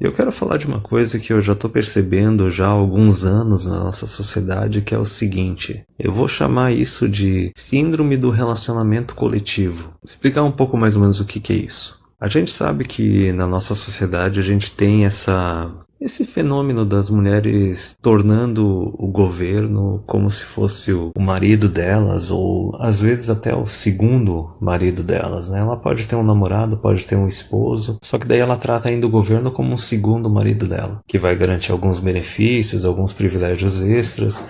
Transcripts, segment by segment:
E eu quero falar de uma coisa que eu já estou percebendo já há alguns anos na nossa sociedade, que é o seguinte: eu vou chamar isso de síndrome do relacionamento coletivo. Vou explicar um pouco mais ou menos o que é isso. A gente sabe que na nossa sociedade a gente tem esse fenômeno das mulheres tornando o governo como se fosse o marido delas, ou às vezes até o segundo marido delas, né? Ela pode ter um namorado, pode ter um esposo, só que daí ela trata ainda o governo como um segundo marido dela, que vai garantir alguns benefícios, alguns privilégios extras.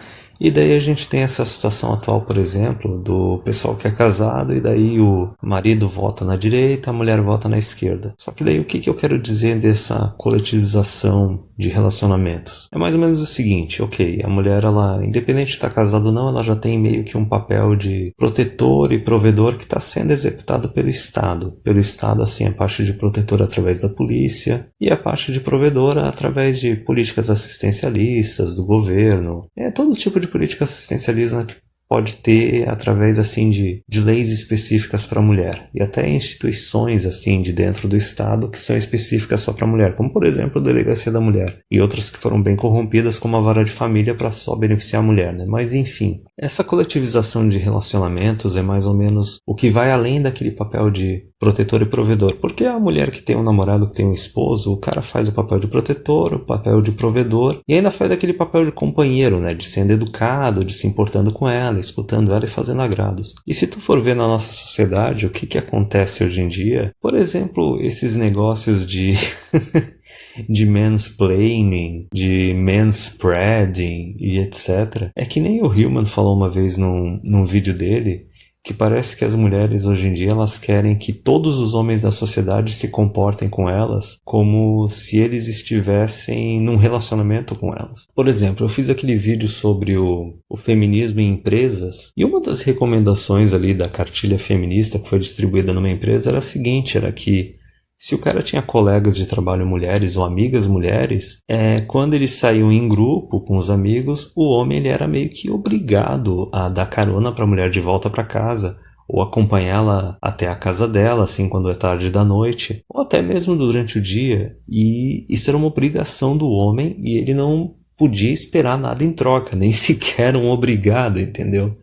E daí a gente tem essa situação atual, por exemplo, do pessoal que é casado e daí o marido vota na direita, a mulher vota na esquerda. Só que daí o que eu quero dizer dessa coletivização de relacionamentos? É mais ou menos o seguinte: ok, a mulher, ela, independente de estar casada ou não, ela já tem meio que um papel de protetor e provedor que está sendo executado pelo Estado. Pelo Estado, assim, a parte de protetor através da polícia e a parte de provedora através de políticas assistencialistas, do governo. É todo tipo de política assistencialista que pode ter através assim de leis específicas para a mulher e até instituições assim de dentro do Estado que são específicas só para a mulher, como por exemplo a Delegacia da Mulher e outras que foram bem corrompidas como a Vara de Família para só beneficiar a mulher, né? Mas enfim, essa coletivização de relacionamentos é mais ou menos o que vai além daquele papel de protetor e provedor, porque a mulher que tem um namorado, que tem um esposo, o cara faz o papel de protetor, o papel de provedor e ainda faz aquele papel de companheiro, né? De sendo educado, de se importando com ela, escutando ela e fazendo agrados. E se tu for ver na nossa sociedade o que acontece hoje em dia, por exemplo, esses negócios de de mansplaining, de manspreading e etc. É que nem o Hillman falou uma vez num vídeo dele, que parece que as mulheres hoje em dia elas querem que todos os homens da sociedade se comportem com elas como se eles estivessem num relacionamento com elas. Por exemplo, eu fiz aquele vídeo sobre o feminismo em empresas e uma das recomendações ali da cartilha feminista que foi distribuída numa empresa era a seguinte, era que se o cara tinha colegas de trabalho mulheres ou amigas mulheres, quando eles saíam em grupo com os amigos, o homem ele era meio que obrigado a dar carona para a mulher de volta para casa, ou acompanhá-la até a casa dela, assim, quando é tarde da noite, ou até mesmo durante o dia. E isso era uma obrigação do homem e ele não podia esperar nada em troca, nem sequer um obrigado, entendeu?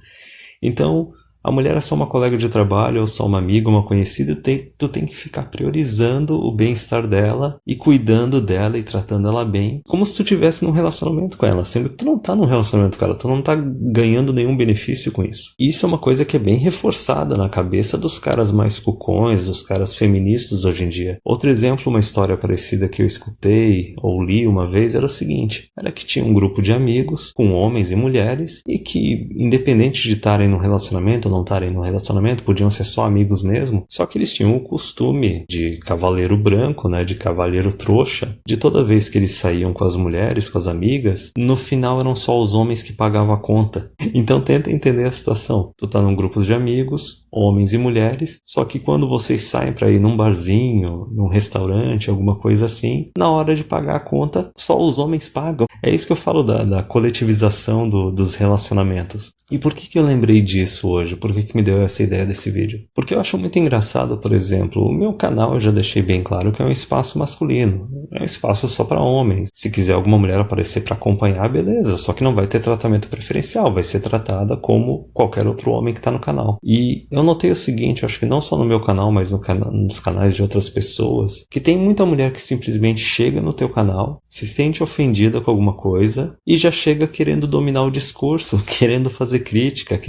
Então, a mulher é só uma colega de trabalho, ou só uma amiga, uma conhecida, tu tem que ficar priorizando o bem-estar dela e cuidando dela e tratando ela bem, como se tu estivesse num relacionamento com ela, sendo que tu não tá num relacionamento com ela, tu não tá ganhando nenhum benefício com isso. E isso é uma coisa que é bem reforçada na cabeça dos caras mais cucões, dos caras feministas hoje em dia. Outro exemplo, uma história parecida que eu escutei ou li uma vez, era o seguinte: era que tinha um grupo de amigos, com homens e mulheres, e que, independente de estarem num relacionamento ou não estarem no relacionamento, podiam ser só amigos mesmo, só que eles tinham o costume de cavaleiro branco, né, de cavaleiro trouxa, de toda vez que eles saíam com as mulheres, com as amigas, no final eram só os homens que pagavam a conta. Então tenta entender a situação. Tu tá num grupo de amigos, homens e mulheres, só que quando vocês saem para ir num barzinho, num restaurante, alguma coisa assim, na hora de pagar a conta, só os homens pagam. É isso que eu falo da coletivização dos relacionamentos. E por que eu lembrei disso hoje? Por que me deu essa ideia desse vídeo? Porque eu acho muito engraçado, por exemplo, o meu canal eu já deixei bem claro que é um espaço masculino. É um espaço só para homens. Se quiser alguma mulher aparecer para acompanhar, beleza. Só que não vai ter tratamento preferencial. Vai ser tratada como qualquer outro homem que está no canal. E eu notei o seguinte, eu acho que não só no meu canal, mas nos canais de outras pessoas, que tem muita mulher que simplesmente chega no teu canal, se sente ofendida com alguma coisa e já chega querendo dominar o discurso, querendo fazer crítica,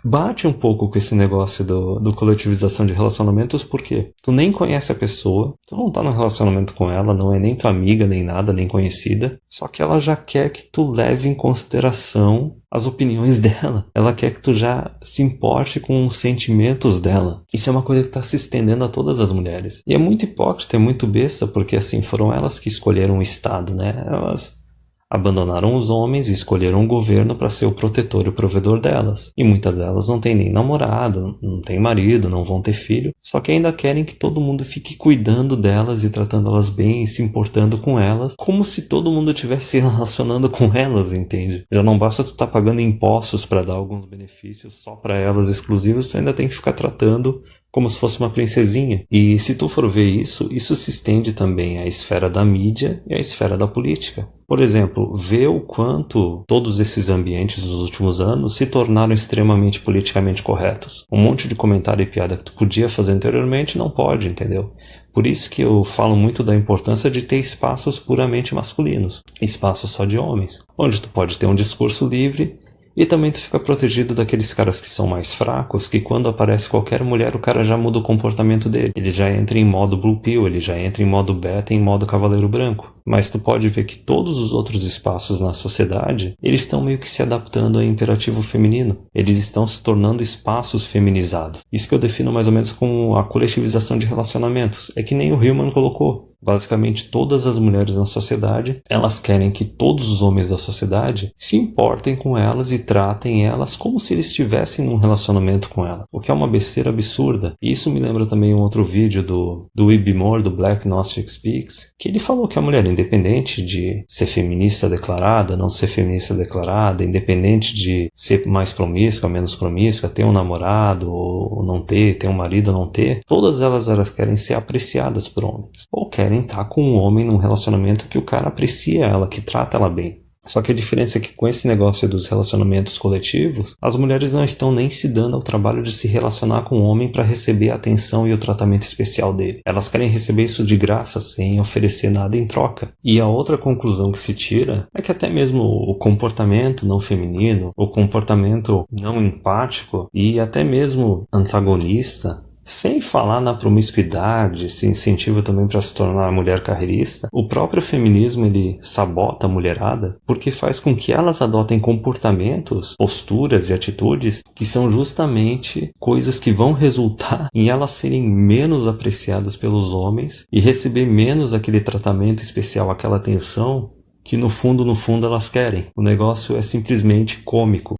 bate um pouco com esse negócio do coletivização de relacionamentos, porque tu nem conhece a pessoa, tu não tá num relacionamento com ela, não é nem tua amiga, nem nada, nem conhecida, só que ela já quer que tu leve em consideração as opiniões dela. Ela quer que tu já se importe com os sentimentos dela. Isso é uma coisa que está se estendendo a todas as mulheres. E é muito hipócrita, é muito besta, porque assim, foram elas que escolheram o Estado, né? Elas abandonaram os homens e escolheram o governo para ser o protetor e o provedor delas. E muitas delas não têm nem namorado, não têm marido, não vão ter filho, só que ainda querem que todo mundo fique cuidando delas e tratando elas bem e se importando com elas, como se todo mundo estivesse se relacionando com elas, entende? Já não basta tu estar pagando impostos para dar alguns benefícios só para elas exclusivos, tu ainda tem que ficar tratando como se fosse uma princesinha. E se tu for ver isso se estende também à esfera da mídia e à esfera da política. Por exemplo, vê o quanto todos esses ambientes dos últimos anos se tornaram extremamente politicamente corretos. Um monte de comentário e piada que tu podia fazer anteriormente não pode, entendeu? Por isso que eu falo muito da importância de ter espaços puramente masculinos, espaços só de homens, onde tu pode ter um discurso livre. E também tu fica protegido daqueles caras que são mais fracos, que quando aparece qualquer mulher, o cara já muda o comportamento dele. Ele já entra em modo Blue Pill, ele já entra em modo beta, em modo Cavaleiro Branco. Mas tu pode ver que todos os outros espaços na sociedade, eles estão meio que se adaptando ao imperativo feminino. Eles estão se tornando espaços feminizados. Isso que eu defino mais ou menos como a coletivização de relacionamentos. É que nem o Hillman colocou. Basicamente, todas as mulheres na sociedade, elas querem que todos os homens da sociedade se importem com elas e tratem elas como se eles estivessem num relacionamento com ela. O que é uma besteira absurda. E isso me lembra também um outro vídeo do Ibi Moore, do Black Gnostic Speaks, que ele falou que a mulher, independente de ser feminista declarada, não ser feminista declarada, independente de ser mais promíscua, menos promíscua, ter um namorado ou não ter um marido ou não ter, todas elas querem ser apreciadas por homens. Ou querem estar com um homem num relacionamento que o cara aprecia ela, que trata ela bem. Só que a diferença é que com esse negócio dos relacionamentos coletivos, as mulheres não estão nem se dando ao trabalho de se relacionar com o homem para receber a atenção e o tratamento especial dele. Elas querem receber isso de graça, sem oferecer nada em troca. E a outra conclusão que se tira é que até mesmo o comportamento não feminino, o comportamento não empático e até mesmo antagonista, sem falar na promiscuidade, se incentiva também para se tornar uma mulher carreirista, o próprio feminismo ele sabota a mulherada porque faz com que elas adotem comportamentos, posturas e atitudes que são justamente coisas que vão resultar em elas serem menos apreciadas pelos homens e receber menos aquele tratamento especial, aquela atenção que no fundo elas querem. O negócio é simplesmente cômico.